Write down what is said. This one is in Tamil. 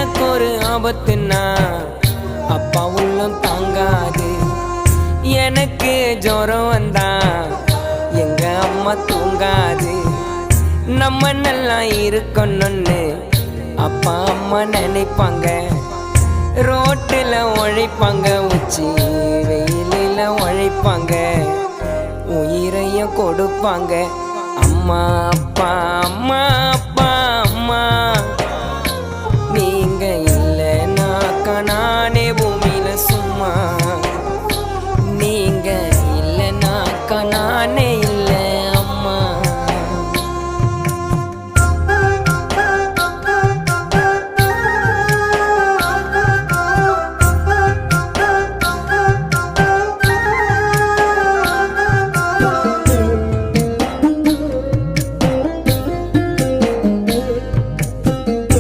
எனக்கு ஒரு ஆபத்துன்னா அப்பா உள்ளம் தாங்காது. எனக்கு ஜுரம் வந்தா எங்க அம்மா தூங்காது. நம்ம நல்லா இருக்கணும்னு அப்பா அம்மா நினைப்பாங்க. ரோட்டில் உழைப்பாங்க, உச்சி வெயிலில் உழைப்பாங்க, உயிரையும் கொடுப்பாங்க. அம்மா அப்பா அம்மா அப்பா அம்மா.